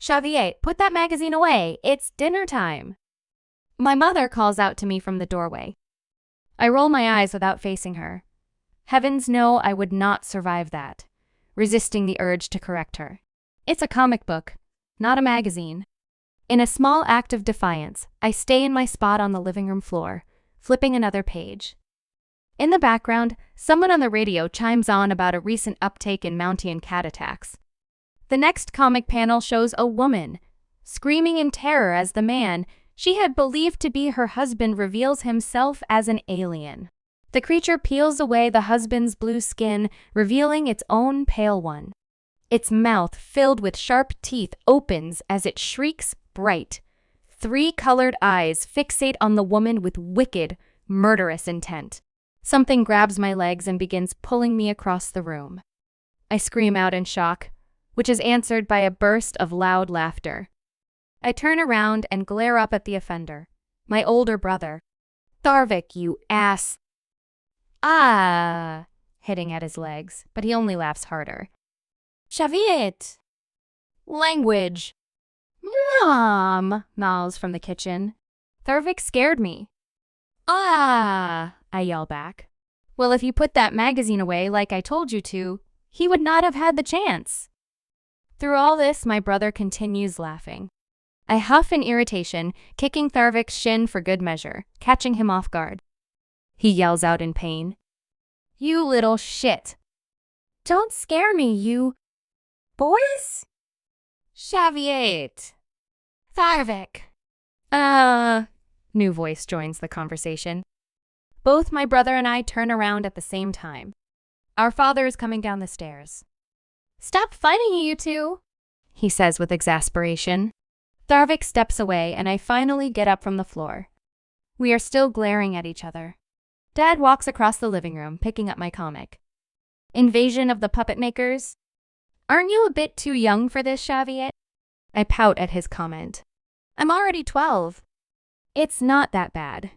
Xavier, put that magazine away. It's dinner time. My mother calls out to me from the doorway. I roll my eyes without facing her. Heavens no, I would not survive that, resisting the urge to correct her. It's a comic book, not a magazine. In a small act of defiance, I stay in my spot on the living room floor, flipping another page. In the background, someone on the radio chimes on about a recent uptake in Mountain cat attacks. The next comic panel shows a woman, screaming in terror as the man she had believed to be her husband reveals himself as an alien. The creature peels away the husband's blue skin, revealing its own pale one. Its mouth, filled with sharp teeth, opens as it shrieks bright. 3 colored eyes fixate on the woman with wicked, murderous intent. Something grabs my legs and begins pulling me across the room. I scream out in shock, which is answered by a burst of loud laughter. I turn around and glare up at the offender, my older brother. Tharvik, you ass! Ah! Hitting at his legs, but he only laughs harder. Shaviet! Language! Mom! Mouths from the kitchen. Tharvik scared me. Ah! I yell back. Well, if you put that magazine away like I told you to, he would not have had the chance. Through all this, my brother continues laughing. I huff in irritation, kicking Tharvik's shin for good measure, catching him off guard. He yells out in pain. You little shit! Don't scare me, you... boys? Shaviet! Tharvik! New voice joins the conversation. Both my brother and I turn around at the same time. Our father is coming down the stairs. Stop fighting, you two, he says with exasperation. Tharvik steps away and I finally get up from the floor. We are still glaring at each other. Dad walks across the living room, picking up my comic. Invasion of the Puppet Makers? Aren't you a bit too young for this, Shaviet? I pout at his comment. I'm already 12. It's not that bad,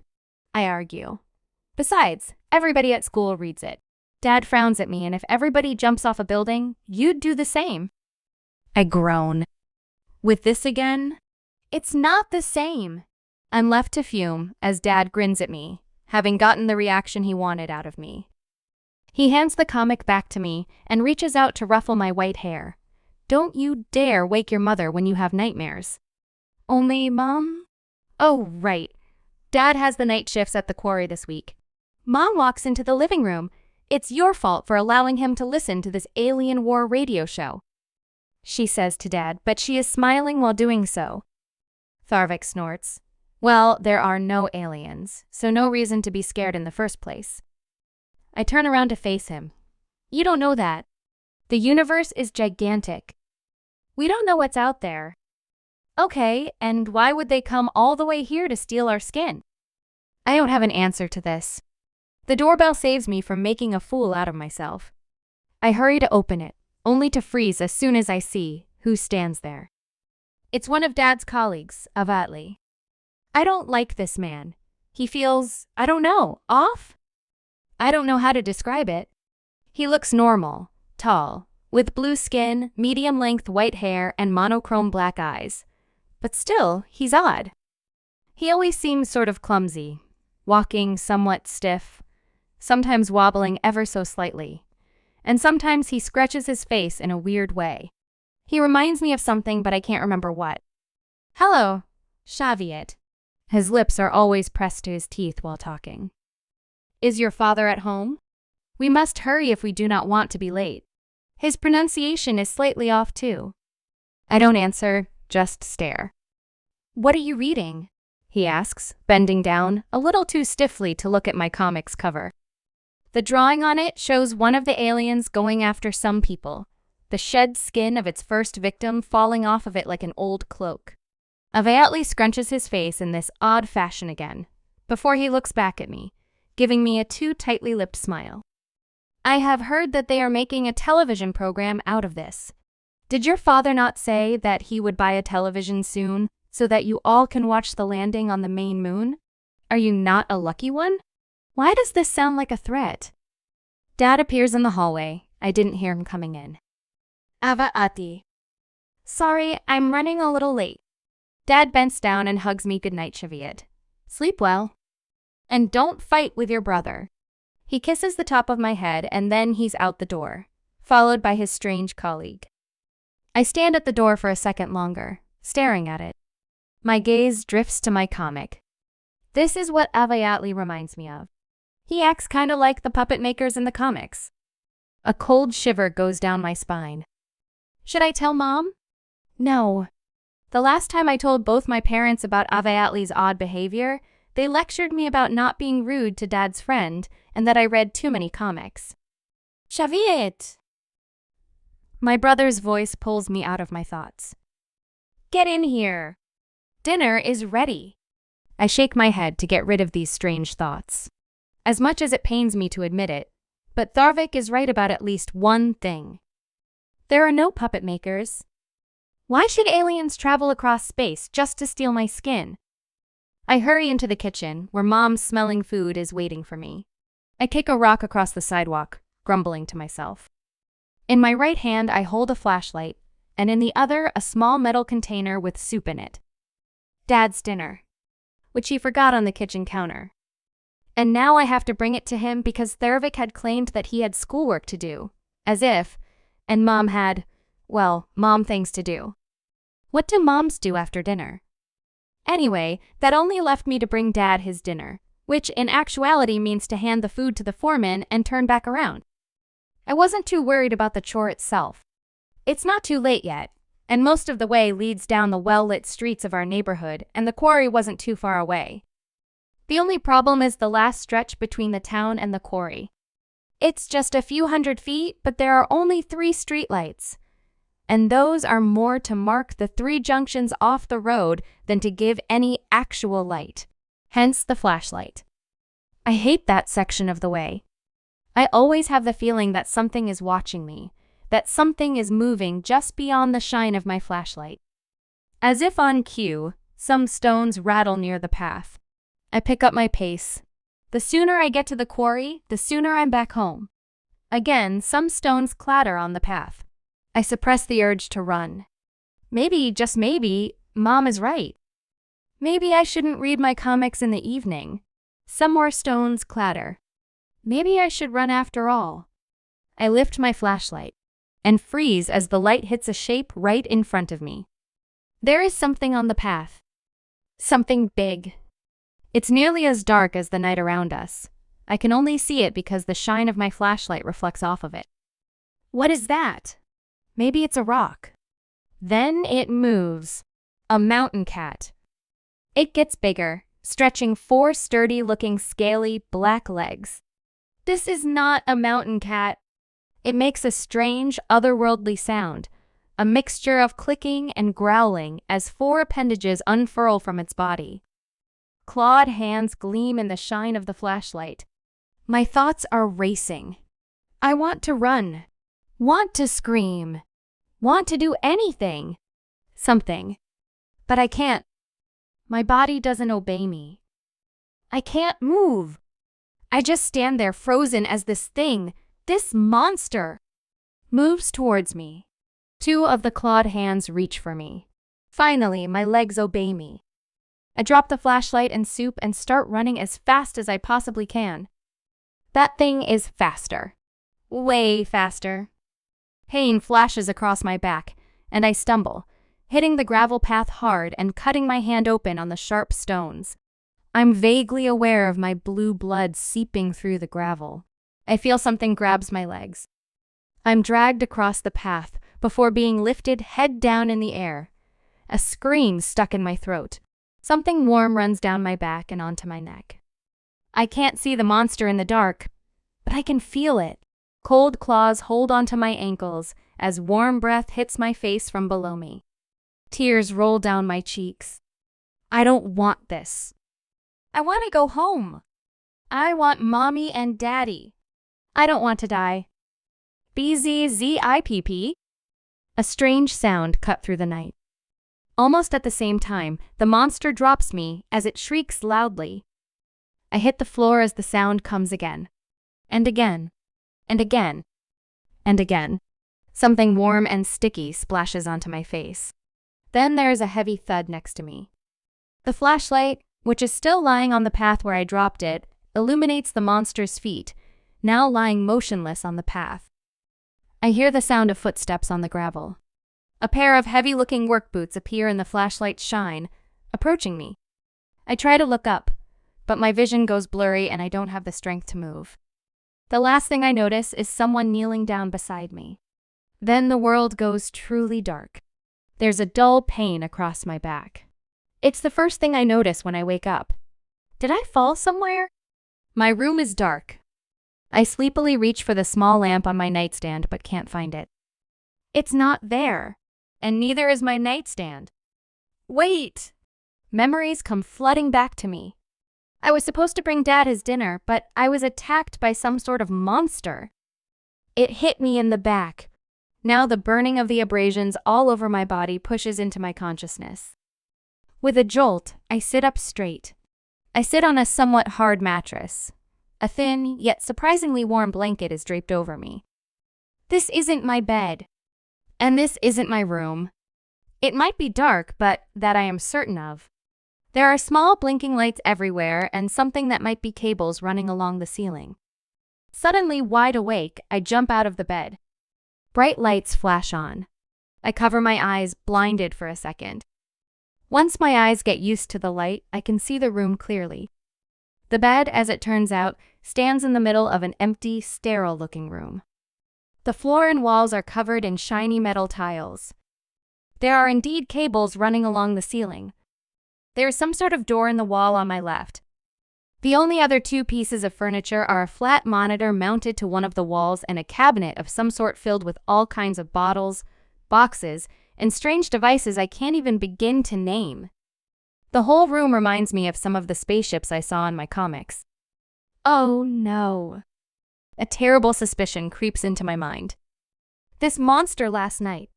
I argue. Besides, everybody at school reads it. Dad frowns at me, and if everybody jumps off a building, you'd do the same. I groan. With this again? It's not the same. I'm left to fume as Dad grins at me, having gotten the reaction he wanted out of me. He hands the comic back to me and reaches out to ruffle my white hair. Don't you dare wake your mother when you have nightmares. Only, Mom? Oh, right. Dad has the night shifts at the quarry this week. Mom walks into the living room. It's your fault for allowing him to listen to this alien war radio show, she says to Dad, but she is smiling while doing so. Tharvik snorts. Well, there are no aliens, so no reason to be scared in the first place. I turn around to face him. You don't know that. The universe is gigantic. We don't know what's out there. Okay, and why would they come all the way here to steal our skin? I don't have an answer to this. The doorbell saves me from making a fool out of myself. I hurry to open it, only to freeze as soon as I see who stands there. It's one of Dad's colleagues, Avatli. I don't like this man. He feels, I don't know, off? I don't know how to describe it. He looks normal, tall, with blue skin, medium-length white hair, and monochrome black eyes. But still, he's odd. He always seems sort of clumsy, walking somewhat stiff, sometimes wobbling ever so slightly, and sometimes he scratches his face in a weird way. He reminds me of something, but I can't remember what. Hello, Shaviet. His lips are always pressed to his teeth while talking. Is your father at home? We must hurry if we do not want to be late. His pronunciation is slightly off too. I don't answer, just stare. What are you reading? He asks, bending down, a little too stiffly to look at my comic's cover. The drawing on it shows one of the aliens going after some people, the shed skin of its first victim falling off of it like an old cloak. Avatli scrunches his face in this odd fashion again, before he looks back at me, giving me a too tightly lipped smile. I have heard that they are making a television program out of this. Did your father not say that he would buy a television soon so that you all can watch the landing on the main moon? Are you not a lucky one? Why does this sound like a threat? Dad appears in the hallway. I didn't hear him coming in. Avatli. Sorry, I'm running a little late. Dad bends down and hugs me goodnight, Shaviet. Sleep well. And don't fight with your brother. He kisses the top of my head and then he's out the door, followed by his strange colleague. I stand at the door for a second longer, staring at it. My gaze drifts to my comic. This is what Avayatli reminds me of. He acts kinda like the puppet makers in the comics. A cold shiver goes down my spine. Should I tell Mom? No. The last time I told both my parents about Avayatli's odd behavior, they lectured me about not being rude to Dad's friend and that I read too many comics. Shaviet! My brother's voice pulls me out of my thoughts. Get in here. Dinner is ready. I shake my head to get rid of these strange thoughts. As much as it pains me to admit it, but Tharvik is right about at least one thing. There are no puppet makers. Why should aliens travel across space just to steal my skin? I hurry into the kitchen, where Mom's smelling food is waiting for me. I kick a rock across the sidewalk, grumbling to myself. In my right hand, I hold a flashlight, and in the other, a small metal container with soup in it. Dad's dinner, which he forgot on the kitchen counter. And now I have to bring it to him because Tharvik had claimed that he had schoolwork to do, as if, and Mom had, well, mom things to do. What do moms do after dinner? Anyway, that only left me to bring Dad his dinner, which in actuality means to hand the food to the foreman and turn back around. I wasn't too worried about the chore itself. It's not too late yet, and most of the way leads down the well-lit streets of our neighborhood, and the quarry wasn't too far away. The only problem is the last stretch between the town and the quarry. It's just a few hundred feet, but there are only 3 streetlights, and those are more to mark the 3 junctions off the road than to give any actual light, hence the flashlight. I hate that section of the way. I always have the feeling that something is watching me, that something is moving just beyond the shine of my flashlight. As if on cue, some stones rattle near the path. I pick up my pace. The sooner I get to the quarry, the sooner I'm back home. Again, some stones clatter on the path. I suppress the urge to run. Maybe, just maybe, Mom is right. Maybe I shouldn't read my comics in the evening. Some more stones clatter. Maybe I should run after all. I lift my flashlight and freeze as the light hits a shape right in front of me. There is something on the path. Something big. It's nearly as dark as the night around us. I can only see it because the shine of my flashlight reflects off of it. What is that? Maybe it's a rock. Then it moves. A mountain cat. It gets bigger, stretching 4 sturdy-looking scaly black legs. This is not a mountain cat. It makes a strange, otherworldly sound, a mixture of clicking and growling as 4 appendages unfurl from its body. Clawed hands gleam in the shine of the flashlight. My thoughts are racing. I want to run, want to scream, want to do anything, something. But I can't. My body doesn't obey me. I can't move. I just stand there frozen as this thing, this monster, moves towards me. 2 of the clawed hands reach for me. Finally, my legs obey me. I drop the flashlight and soup and start running as fast as I possibly can. That thing is faster. Way faster. Pain flashes across my back, and I stumble, hitting the gravel path hard and cutting my hand open on the sharp stones. I'm vaguely aware of my blue blood seeping through the gravel. I feel something grabs my legs. I'm dragged across the path before being lifted head down in the air. A scream stuck in my throat. Something warm runs down my back and onto my neck. I can't see the monster in the dark, but I can feel it. Cold claws hold onto my ankles as warm breath hits my face from below me. Tears roll down my cheeks. I don't want this. I want to go home. I want Mommy and Daddy. I don't want to die. BZZIPP. A strange sound cut through the night. Almost at the same time, the monster drops me as it shrieks loudly. I hit the floor as the sound comes again. And again. And again. And again. Something warm and sticky splashes onto my face. Then there is a heavy thud next to me. The flashlight, which is still lying on the path where I dropped it, illuminates the monster's feet, now lying motionless on the path. I hear the sound of footsteps on the gravel. A pair of heavy-looking work boots appear in the flashlight's shine, approaching me. I try to look up, but my vision goes blurry and I don't have the strength to move. The last thing I notice is someone kneeling down beside me. Then the world goes truly dark. There's a dull pain across my back. It's the first thing I notice when I wake up. Did I fall somewhere? My room is dark. I sleepily reach for the small lamp on my nightstand but can't find it. It's not there, and neither is my nightstand. Wait! Memories come flooding back to me. I was supposed to bring Dad his dinner, but I was attacked by some sort of monster. It hit me in the back. Now the burning of the abrasions all over my body pushes into my consciousness. With a jolt, I sit up straight. I sit on a somewhat hard mattress. A thin, yet surprisingly warm blanket is draped over me. This isn't my bed. And this isn't my room. It might be dark, but that I am certain of. There are small blinking lights everywhere and something that might be cables running along the ceiling. Suddenly wide awake, I jump out of the bed. Bright lights flash on. I cover my eyes, blinded for a second. Once my eyes get used to the light, I can see the room clearly. The bed, as it turns out, stands in the middle of an empty, sterile-looking room. The floor and walls are covered in shiny metal tiles. There are indeed cables running along the ceiling. There is some sort of door in the wall on my left. The only other two pieces of furniture are a flat monitor mounted to one of the walls and a cabinet of some sort filled with all kinds of bottles, boxes, and strange devices I can't even begin to name. The whole room reminds me of some of the spaceships I saw in my comics. Oh no. A terrible suspicion creeps into my mind. This monster last night.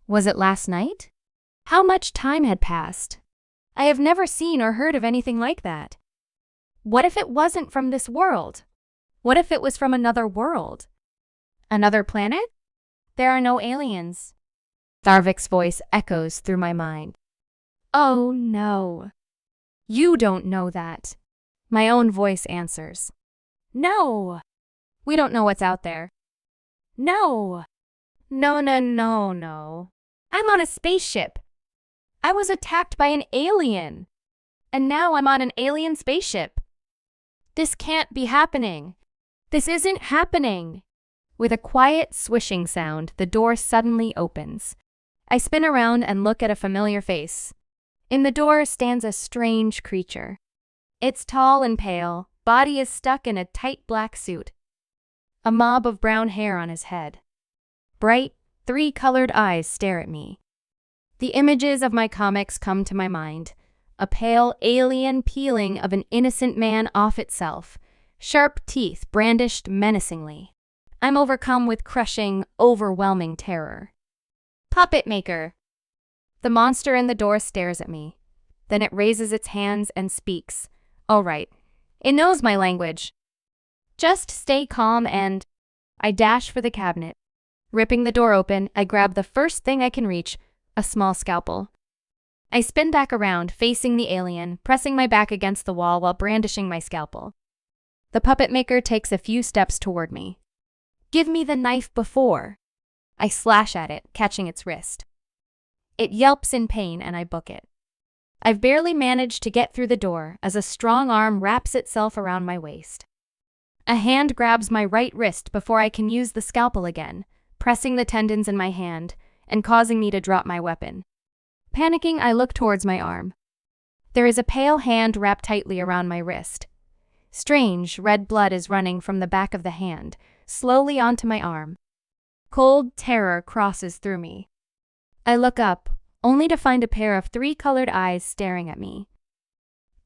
Was it last night? How much time had passed? I have never seen or heard of anything like that. What if it wasn't from this world? What if it was from another world? Another planet? There are no aliens. Tharvik's voice echoes through my mind. Oh no. You don't know that. My own voice answers. No. We don't know what's out there. No. No. I'm on a spaceship. I was attacked by an alien. And now I'm on an alien spaceship. This can't be happening. This isn't happening. With a quiet swishing sound, the door suddenly opens. I spin around and look at a familiar face. In the door stands a strange creature. It's tall and pale, body is stuck in a tight black suit. A mob of brown hair on his head. Bright, three-colored eyes stare at me. The images of my comics come to my mind. A pale alien peeling of an innocent man off itself, sharp teeth brandished menacingly. I'm overcome with crushing, overwhelming terror. Puppet Maker! The monster in the door stares at me. Then it raises its hands and speaks. All right. It knows my language. Just stay calm and... I dash for the cabinet. Ripping the door open, I grab the first thing I can reach, a small scalpel. I spin back around, facing the alien, pressing my back against the wall while brandishing my scalpel. The puppet maker takes a few steps toward me. Give me the knife before. I slash at it, catching its wrist. It yelps in pain and I book it. I've barely managed to get through the door as a strong arm wraps itself around my waist. A hand grabs my right wrist before I can use the scalpel again, pressing the tendons in my hand and causing me to drop my weapon. Panicking, I look towards my arm. There is a pale hand wrapped tightly around my wrist. Strange, red blood is running from the back of the hand, slowly onto my arm. Cold terror crosses through me. I look up, only to find a pair of three-colored eyes staring at me.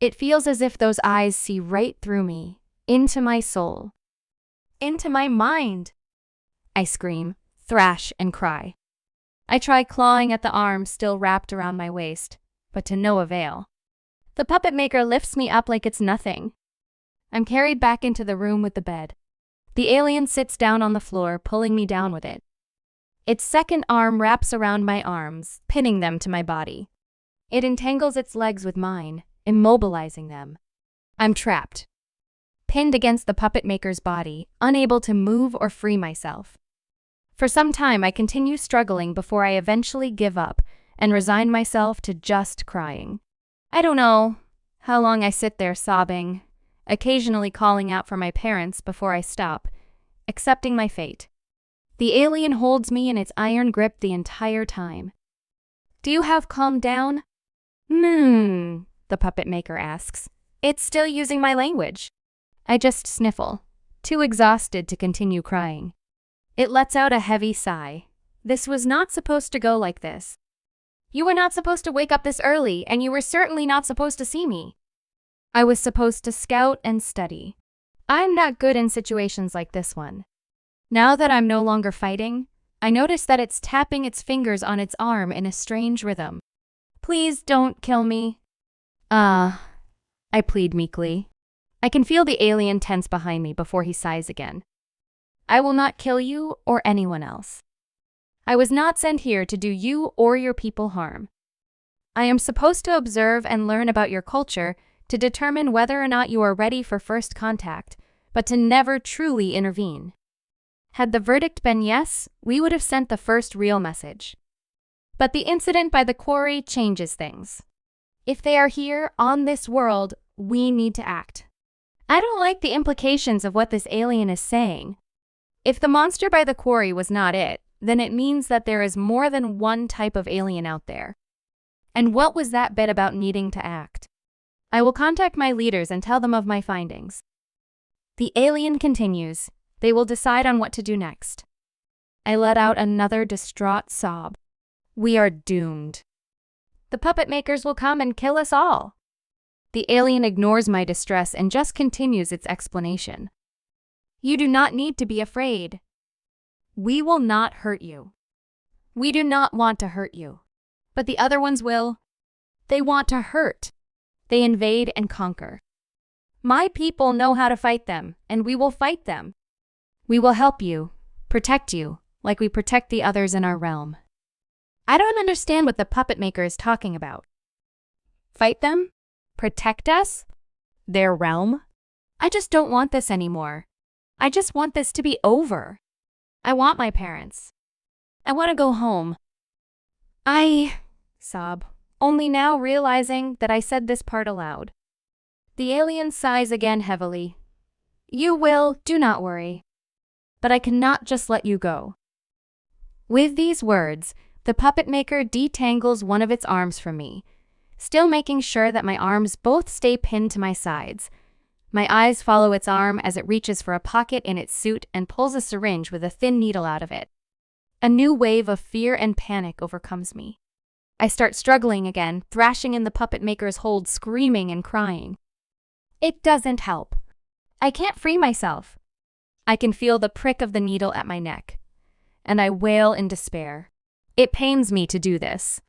It feels as if those eyes see right through me, into my soul. Into my mind! I scream, thrash, and cry. I try clawing at the arm still wrapped around my waist, but to no avail. The puppet maker lifts me up like it's nothing. I'm carried back into the room with the bed. The alien sits down on the floor, pulling me down with it. Its second arm wraps around my arms, pinning them to my body. It entangles its legs with mine, immobilizing them. I'm trapped, pinned against the puppet maker's body, unable to move or free myself. For some time, I continue struggling before I eventually give up and resign myself to just crying. I don't know how long I sit there sobbing, occasionally calling out for my parents before I stop, accepting my fate. The alien holds me in its iron grip the entire time. "Do you have calmed down?" The puppet maker asks. It's still using my language. I just sniffle, too exhausted to continue crying. It lets out a heavy sigh. This was not supposed to go like this. You were not supposed to wake up this early, and you were certainly not supposed to see me. I was supposed to scout and study. I'm not good in situations like this one. Now that I'm no longer fighting, I notice that it's tapping its fingers on its arm in a strange rhythm. Please don't kill me. I plead meekly. I can feel the alien tense behind me before he sighs again. I will not kill you or anyone else. I was not sent here to do you or your people harm. I am supposed to observe and learn about your culture to determine whether or not you are ready for first contact, but to never truly intervene. Had the verdict been yes, we would have sent the first real message. But the incident by the quarry changes things. If they are here on this world, we need to act. I don't like the implications of what this alien is saying. If the monster by the quarry was not it, then it means that there is more than one type of alien out there. And what was that bit about needing to act? I will contact my leaders and tell them of my findings. The alien continues. They will decide on what to do next. I let out another distraught sob. We are doomed. The puppet makers will come and kill us all. The alien ignores my distress and just continues its explanation. You do not need to be afraid. We will not hurt you. We do not want to hurt you. But the other ones will. They want to hurt. They invade and conquer. My people know how to fight them, and we will fight them. We will help you, protect you, like we protect the others in our realm. I don't understand what the puppet maker is talking about. Fight them? Protect us? Their realm? I just don't want this anymore. I just want this to be over. I want my parents. I want to go home. I sob, only now realizing that I said this part aloud. The alien sighs again heavily. You will, do not worry. But I cannot just let you go. With these words, the puppet maker detangles one of its arms from me, still making sure that my arms both stay pinned to my sides. My eyes follow its arm as it reaches for a pocket in its suit and pulls a syringe with a thin needle out of it. A new wave of fear and panic overcomes me. I start struggling again, thrashing in the puppet maker's hold, screaming and crying. It doesn't help. I can't free myself. I can feel the prick of the needle at my neck, and I wail in despair. It pains me to do this.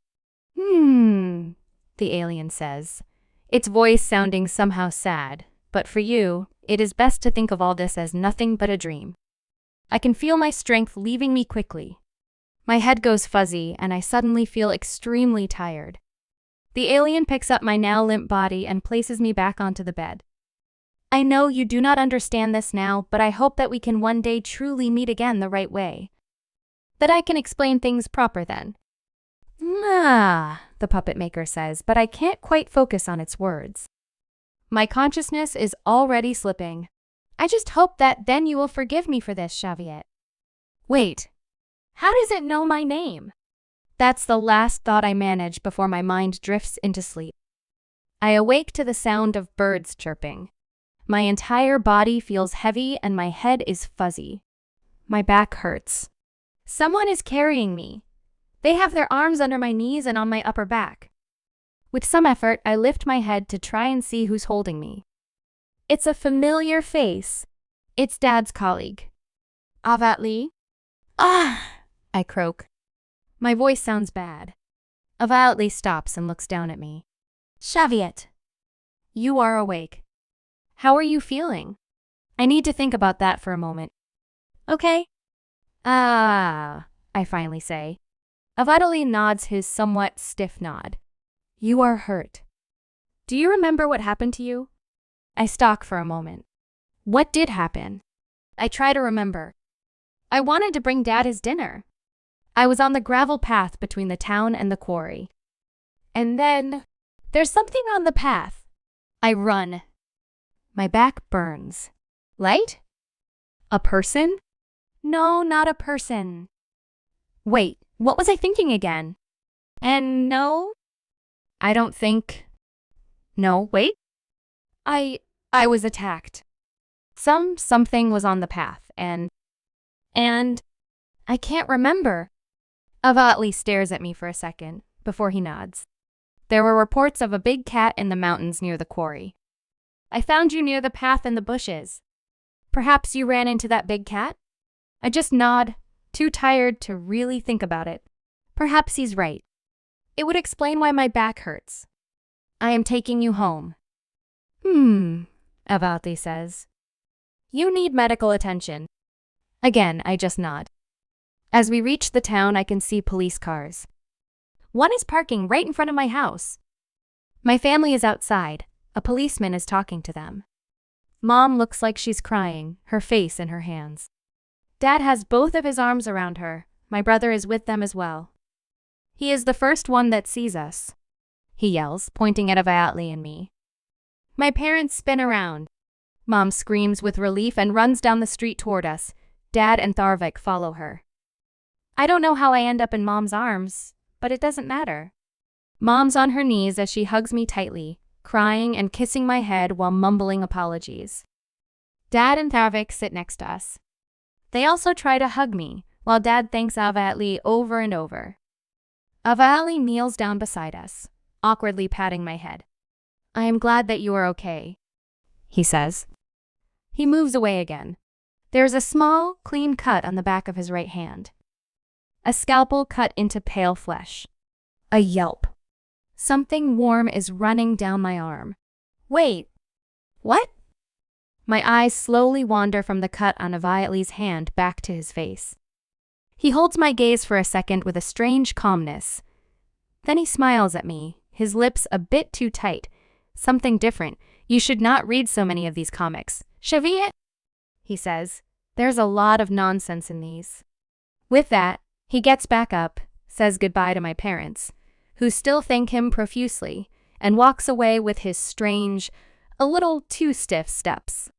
The alien says, its voice sounding somehow sad, but for you, it is best to think of all this as nothing but a dream. I can feel my strength leaving me quickly. My head goes fuzzy, and I suddenly feel extremely tired. The alien picks up my now limp body and places me back onto the bed. I know you do not understand this now, but I hope that we can one day truly meet again the right way. That I can explain things proper then. The puppet maker says, but I can't quite focus on its words. My consciousness is already slipping. I just hope that then you will forgive me for this, Xaviet. Wait, how does it know my name? That's the last thought I manage before my mind drifts into sleep. I awake to the sound of birds chirping. My entire body feels heavy and my head is fuzzy. My back hurts. Someone is carrying me. They have their arms under my knees and on my upper back. With some effort, I lift my head to try and see who's holding me. It's a familiar face. It's Dad's colleague. Avatli? I croak. My voice sounds bad. Avatli stops and looks down at me. Xaviet, you are awake. How are you feeling? I need to think about that for a moment. Okay. I finally say. Avadali nods his somewhat stiff nod. You are hurt. Do you remember what happened to you? I stalk for a moment. What did happen? I try to remember. I wanted to bring Dad his dinner. I was on the gravel path between the town and the quarry. And then, there's something on the path. I run. My back burns. Light? A person? No, not a person. Wait, what was I thinking again? And no, I don't think. No, wait. I was attacked. Something was on the path, and I can't remember. Avatli stares at me for a second before he nods. There were reports of a big cat in the mountains near the quarry. I found you near the path in the bushes. Perhaps you ran into that big cat? I just nod, too tired to really think about it. Perhaps he's right. It would explain why my back hurts. I am taking you home. Avatli says. You need medical attention. Again, I just nod. As we reach the town, I can see police cars. One is parking right in front of my house. My family is outside. A policeman is talking to them. Mom looks like she's crying, her face in her hands. Dad has both of his arms around her. My brother is with them as well. He is the first one that sees us, he yells, pointing at Avatli and me. My parents spin around. Mom screams with relief and runs down the street toward us. Dad and Tharvik follow her. I don't know how I end up in Mom's arms, but it doesn't matter. Mom's on her knees as she hugs me tightly, crying and kissing my head while mumbling apologies. Dad and Tharvik sit next to us. They also try to hug me, while Dad thanks Avatli over and over. Avatli kneels down beside us, awkwardly patting my head. I am glad that you are okay, he says. He moves away again. There is a small, clean cut on the back of his right hand. A scalpel cut into pale flesh. A yelp. Something warm is running down my arm. Wait, what? My eyes slowly wander from the cut on Avatli's hand back to his face. He holds my gaze for a second with a strange calmness. Then he smiles at me, his lips a bit too tight. Something different. You should not read so many of these comics. Shaviet, he says. There's a lot of nonsense in these. With that, he gets back up, says goodbye to my parents, who still thank him profusely, and walks away with his strange, a little too stiff steps.